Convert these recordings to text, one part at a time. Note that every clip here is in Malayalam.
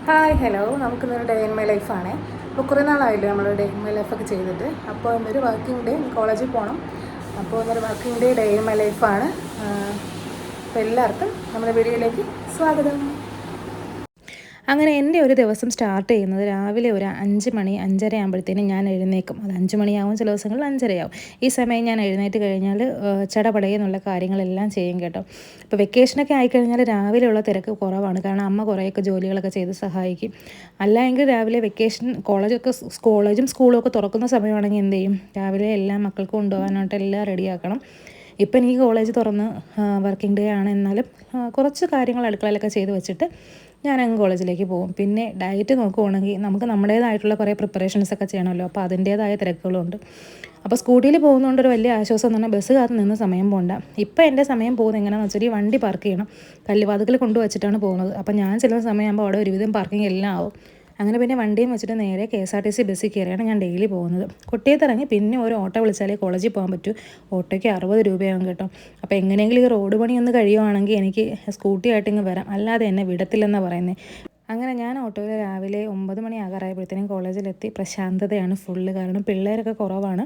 ഹായ് ഹലോ, നമുക്കിന്നൊരു ഡേ ഇൻ മൈ ലൈഫാണ്. അപ്പോൾ കുറേ നാളായില്ലേ നമ്മൾ ഡേ ഇൻ മൈ ലൈഫൊക്കെ ചെയ്തിട്ട്. അപ്പോൾ ഇന്നൊരു വർക്കിംഗ് ഡേ, കോളേജിൽ പോകണം. അപ്പോൾ ഇന്നൊരു വർക്കിംഗ് ഡേ ഇൻ മൈ ലൈഫാണ്. അപ്പോൾ എല്ലാവർക്കും നമ്മുടെ വീഡിയോയിലേക്ക് സ്വാഗതം. അങ്ങനെ എൻ്റെ ഒരു ദിവസം സ്റ്റാർട്ട് ചെയ്യുന്നത് രാവിലെ ഒരു 5 മണി 5:30 ആകുമ്പോഴത്തേനും ഞാൻ എഴുന്നേക്കും. അത് 5 മണിയാവും, ചില ദിവസങ്ങളിൽ 5:30 ആവും. ഈ സമയം ഞാൻ എഴുന്നേറ്റ് കഴിഞ്ഞാൽ ചടപടയെന്നുള്ള കാര്യങ്ങളെല്ലാം ചെയ്യും കേട്ടോ. ഇപ്പോൾ വെക്കേഷനൊക്കെ ആയിക്കഴിഞ്ഞാൽ രാവിലെയുള്ള തിരക്ക് കുറവാണ്. കാരണം അമ്മ കുറേയൊക്കെ ജോലികളൊക്കെ ചെയ്ത് സഹായിക്കും. അല്ലെങ്കിൽ രാവിലെ വെക്കേഷൻ കോളേജും സ്കൂളും ഒക്കെ തുറക്കുന്ന സമയമാണെങ്കിൽ എന്ത് ചെയ്യും, രാവിലെ എല്ലാം മക്കൾക്ക് കൊണ്ടുപോകാനായിട്ട് എല്ലാം റെഡിയാക്കണം. ഇപ്പം എനിക്ക് കോളേജ് തുറന്ന് വർക്കിംഗ് ഡേ ആണ്. എന്നാലും കുറച്ച് കാര്യങ്ങൾ അടുക്കളയിലൊക്കെ ചെയ്ത് വെച്ചിട്ട് ഞാനങ്ങ് കോളേജിലേക്ക് പോകും. പിന്നെ ഡയറ്റ് നോക്കുവാണെങ്കിൽ നമുക്ക് നമ്മുടേതായിട്ടുള്ള കുറേ പ്രിപ്പറേഷൻസൊക്കെ ചെയ്യണമല്ലോ. അപ്പോൾ അതിൻ്റേതായ തിരക്കുകളുണ്ട്. അപ്പോൾ സ്കൂട്ടിയിൽ പോകുന്നതുകൊണ്ട് ഒരു വലിയ ആശ്വാസം എന്ന് പറഞ്ഞാൽ ബസ് കാത്ത് നിന്ന് സമയം പോകണ്ട. ഇപ്പോൾ എൻ്റെ സമയം പോകുന്നത് എങ്ങനെയാണെന്ന് വെച്ചാൽ ഈ വണ്ടി പാർക്ക് ചെയ്യണം. കല്ലുവാതുക്കൽ കൊണ്ടുവച്ചിട്ടാണ് പോകുന്നത്. അപ്പോൾ ഞാൻ ചെല്ലുന്ന സമയമാകുമ്പോൾ അവിടെ ഒരുവിധം പാർക്കിംഗ് എല്ലാം ആവും. അങ്ങനെ പിന്നെ വണ്ടിയും വെച്ചിട്ട് നേരെ KSRTC ബസ്സിൽ കയറിയാണ് ഞാൻ ഡെയിലി പോകുന്നത്. കൊട്ടിയത്തിറങ്ങി പിന്നെ ഒരു ഓട്ടോ വിളിച്ചാലേ കോളേജിൽ പോകാൻ പറ്റൂ. ഓട്ടോയ്ക്ക് 60 രൂപയാകും കേട്ടോ. അപ്പോൾ എങ്ങനെയെങ്കിലും ഈ റോഡ് പണി ഒന്ന് കഴിയുവാണെങ്കിൽ എനിക്ക് സ്കൂട്ടി ആയിട്ട് ഇങ്ങ് വരാം, അല്ലാതെ എന്നെ വിടത്തില്ലെന്നാണ് പറയുന്നത്. അങ്ങനെ ഞാൻ ഓട്ടോയിൽ രാവിലെ 9 മണി ആകാറായപ്പോഴത്തേനും കോളേജിലെത്തി. പ്രശാന്തതയാണ് ഫുള്ള്. കാരണം പിള്ളേരൊക്കെ കുറവാണ്,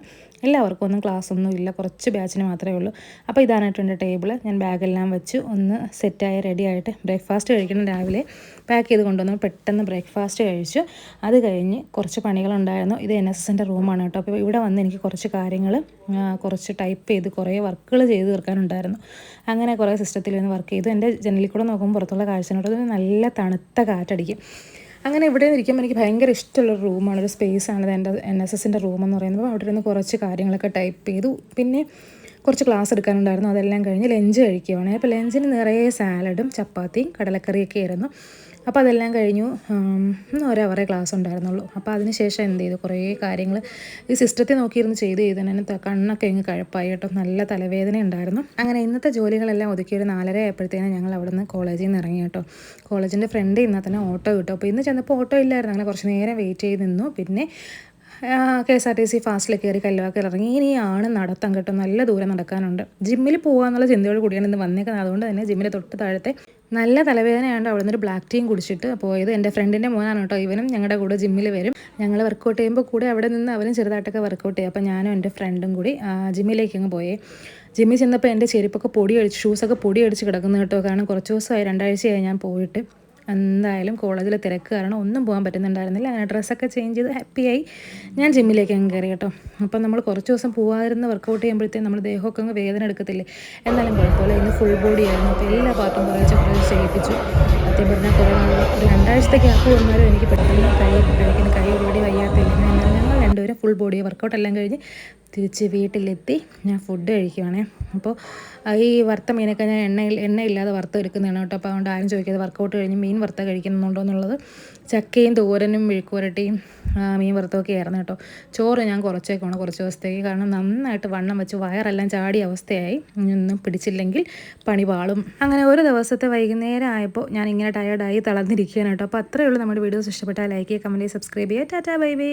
എല്ലാവർക്കും ഒന്നും ക്ലാസ്സൊന്നും ഇല്ല, കുറച്ച് ബാച്ചിന് മാത്രമേ ഉള്ളൂ. അപ്പോൾ ഇതാനായിട്ട് എൻ്റെ ടേബിൾ. ഞാൻ ബാഗെല്ലാം വെച്ച് ഒന്ന് സെറ്റായി റെഡിയായിട്ട് ബ്രേക്ക്ഫാസ്റ്റ് കഴിക്കണം. രാവിലെ പാക്ക് ചെയ്ത് കൊണ്ടുവന്നു. പെട്ടെന്ന് ബ്രേക്ക്ഫാസ്റ്റ് കഴിച്ചു. അത് കഴിഞ്ഞ് കുറച്ച് പണികളുണ്ടായിരുന്നു. ഇത് NSSൻ്റെ റൂമാണ് കേട്ടോ. അപ്പോൾ ഇവിടെ വന്ന് എനിക്ക് കുറച്ച് കാര്യങ്ങൾ കുറച്ച് ടൈപ്പ് ചെയ്ത് കുറേ വർക്കുകൾ ചെയ്ത് തീർക്കാനുണ്ടായിരുന്നു. അങ്ങനെ കുറേ സിസ്റ്റത്തിൽ നിന്ന് വർക്ക് ചെയ്തു. എൻ്റെ ജനലിൽ കൂടെ നോക്കുമ്പോൾ പുറത്തുള്ള കാഴ്ചനോട് നല്ല തണുത്ത കാറ്റടിക്കും. അങ്ങനെ ഇവിടെ ഇരിക്കുമ്പോൾ എനിക്ക് ഭയങ്കര ഇഷ്ടമുള്ളൊരു റൂമാണ്, ഒരു സ്പേസാണ് എൻ്റെ NSSൻ്റെ റൂമെന്ന് പറയുന്നത്. അപ്പോൾ അവിടെ നിന്ന് കുറച്ച് കാര്യങ്ങളൊക്കെ ടൈപ്പ് ചെയ്തു. പിന്നെ കുറച്ച് ക്ലാസ് എടുക്കാനുണ്ടായിരുന്നു. അതെല്ലാം കഴിഞ്ഞ് ലഞ്ച് കഴിക്കുകയാണ്. അപ്പോൾ ലഞ്ചിന് നിറയെ സാലഡും ചപ്പാത്തിയും കടലക്കറിയൊക്കെ ആയിരുന്നു. അപ്പോൾ അതെല്ലാം കഴിഞ്ഞു. ഒരവറേ ക്ലാസ് ഉണ്ടായിരുന്നുള്ളൂ. അപ്പോൾ അതിന് ശേഷം എന്ത് ചെയ്തു, കുറേ കാര്യങ്ങൾ ഈ സിസ്റ്റത്തിൽ നോക്കിയിരുന്ന് ചെയ്ത് തന്നെ കണ്ണൊക്കെ ഇങ്ങ് കഴപ്പായി കേട്ടോ. നല്ല തലവേദന ഉണ്ടായിരുന്നു. അങ്ങനെ ഇന്നത്തെ ജോലികളെല്ലാം ഒതുക്കി ഒരു 4:30 ആയപ്പോഴത്തേനും ഞങ്ങൾ അവിടെ നിന്ന് കോളേജിൽ നിന്ന് ഇറങ്ങി കേട്ടോ. കോളേജിൻ്റെ ഫ്രണ്ട് ഇന്നാൽ തന്നെ ഓട്ടോ കിട്ടും. അപ്പോൾ ഇന്ന് ചെന്നപ്പോൾ ഓട്ടോ ഇല്ലായിരുന്നു. അങ്ങനെ കുറച്ച് നേരം വെയിറ്റ് ചെയ്ത് നിന്നു. പിന്നെ KSRTC ഫാസ്റ്റിൽ കയറി കല്ലുവാക്കൽ ഇറങ്ങി. ഇനിയാണ് നടത്തം കേട്ടോ. നല്ല ദൂരം നടക്കാനുണ്ട്. ജിമ്മിൽ പോകാമെന്നുള്ള ചിന്തയോട് കൂടിയാണ് ഇന്ന് വന്നേക്കുന്നത്. അതുകൊണ്ട് തന്നെ ജിമ്മിൽ തൊട്ട് താഴത്തെ നല്ല തലവേദനയാണ്ട് അവിടെ നിന്നൊരു ബ്ലാക്ക് ടീയും കുടിച്ചിട്ട് പോയത്. എൻ്റെ ഫ്രണ്ടിൻ്റെ മോനാണ് കേട്ടോ. ഇവനും ഞങ്ങളുടെ കൂടെ ജിമ്മിൽ വരും. ഞങ്ങൾ വർക്കൗട്ട് ചെയ്യുമ്പോൾ കൂടെ അവിടെ നിന്ന് അവനും ചെറുതായിട്ടൊക്കെ വർക്കൗട്ട് ചെയ്യും. അപ്പോൾ ഞാനും എൻ്റെ ഫ്രണ്ടും കൂടി ജിമ്മിലേക്ക് അങ്ങ് പോയേ. ജിമ്മിൽ ചെന്നപ്പോൾ എൻ്റെ ചെരുപ്പൊക്കെ ഷൂസൊക്കെ പൊടി അടിച്ച് കിടക്കുന്നു കേട്ടോ. കാരണം കുറച്ച് ദിവസമായി, 2 ആഴ്ചയായി ഞാൻ പോയിട്ട്. എന്തായാലും കോളേജിലെ തിരക്ക് കാരണം ഒന്നും പോകാൻ പറ്റുന്നുണ്ടായിരുന്നില്ല. അങ്ങനെ ഡ്രസ്സൊക്കെ ചേഞ്ച് ചെയ്ത് ഹാപ്പിയായി ഞാൻ ജിമ്മിലേക്ക് അങ്ങ് കയറി കേട്ടോ. അപ്പം നമ്മൾ കുറച്ച് ദിവസം പോകാതിരുന്ന് വർക്കൗട്ട് ചെയ്യുമ്പോഴത്തേക്കും നമ്മുടെ ദേഹമൊക്കെ അങ്ങ് വേദന എടുക്കത്തില്ലേ. എന്നാലും കുഴപ്പമില്ല. ഇന്ന് ഫുൾ ബോഡി ആയിരുന്നു. അപ്പോൾ എല്ലാ പാർട്ടും കുറേശ്ശെ ചെയ്യിപ്പിച്ചു. സത്യം പറഞ്ഞാൽ കുറേ ഒരു 2 ആഴ്ചത്തേക്ക് ആപ്പ് വന്നാലും എനിക്ക് പെട്ടെന്ന് കൈ ഓടി വയ്യാത്തില്ല. ഞങ്ങൾ രണ്ടുപേരും ഫുൾ ബോഡി വർക്കൗട്ട് എല്ലാം കഴിഞ്ഞ് തിരിച്ച് വീട്ടിലെത്തി ഞാൻ ഫുഡ് കഴിക്കുവാണേ. അപ്പോൾ ഈ വറുത്ത മീനൊക്കെ ഞാൻ എണ്ണയില്ലാതെ വറുത്ത് എടുക്കുന്നതാണ് കേട്ടോ. അപ്പോൾ അതുകൊണ്ട് ആരും ചോദിക്കാതെ വർക്കൗട്ട് കഴിഞ്ഞ് മീൻ വറുത്ത കഴിക്കുന്നുണ്ടോ എന്നുള്ളത്. ചക്കയും തോരനും മെഴുക്കുവരട്ടിയും മീൻ വറുത്തമൊക്കെ ആയിരുന്നു കേട്ടോ. ചോറ് ഞാൻ കുറച്ചേക്കാണ് കുറച്ച് ദിവസത്തേക്ക്. കാരണം നന്നായിട്ട് വണ്ണം വെച്ച് വയറെല്ലാം ചാടിയ അവസ്ഥയായി. ഒന്നും പിടിച്ചില്ലെങ്കിൽ പണി പാളും. അങ്ങനെ ഒരു ദിവസത്തെ വൈകുന്നേരം ആയപ്പോൾ ഞാൻ ഇങ്ങനെ ടയേർഡായി തളർന്നിരിക്കുകയാണ് കേട്ടോ. അപ്പോൾ അത്രയേ ഉള്ളൂ. നമ്മുടെ വീഡിയോസ് ഇഷ്ടപ്പെട്ടാൽ ലൈക്ക് ചെയ്യുക, കമൻറ്റ് ചെയ്യുക, സബ്സ്ക്രൈബ് ചെയ്യുക. Tata bye bye.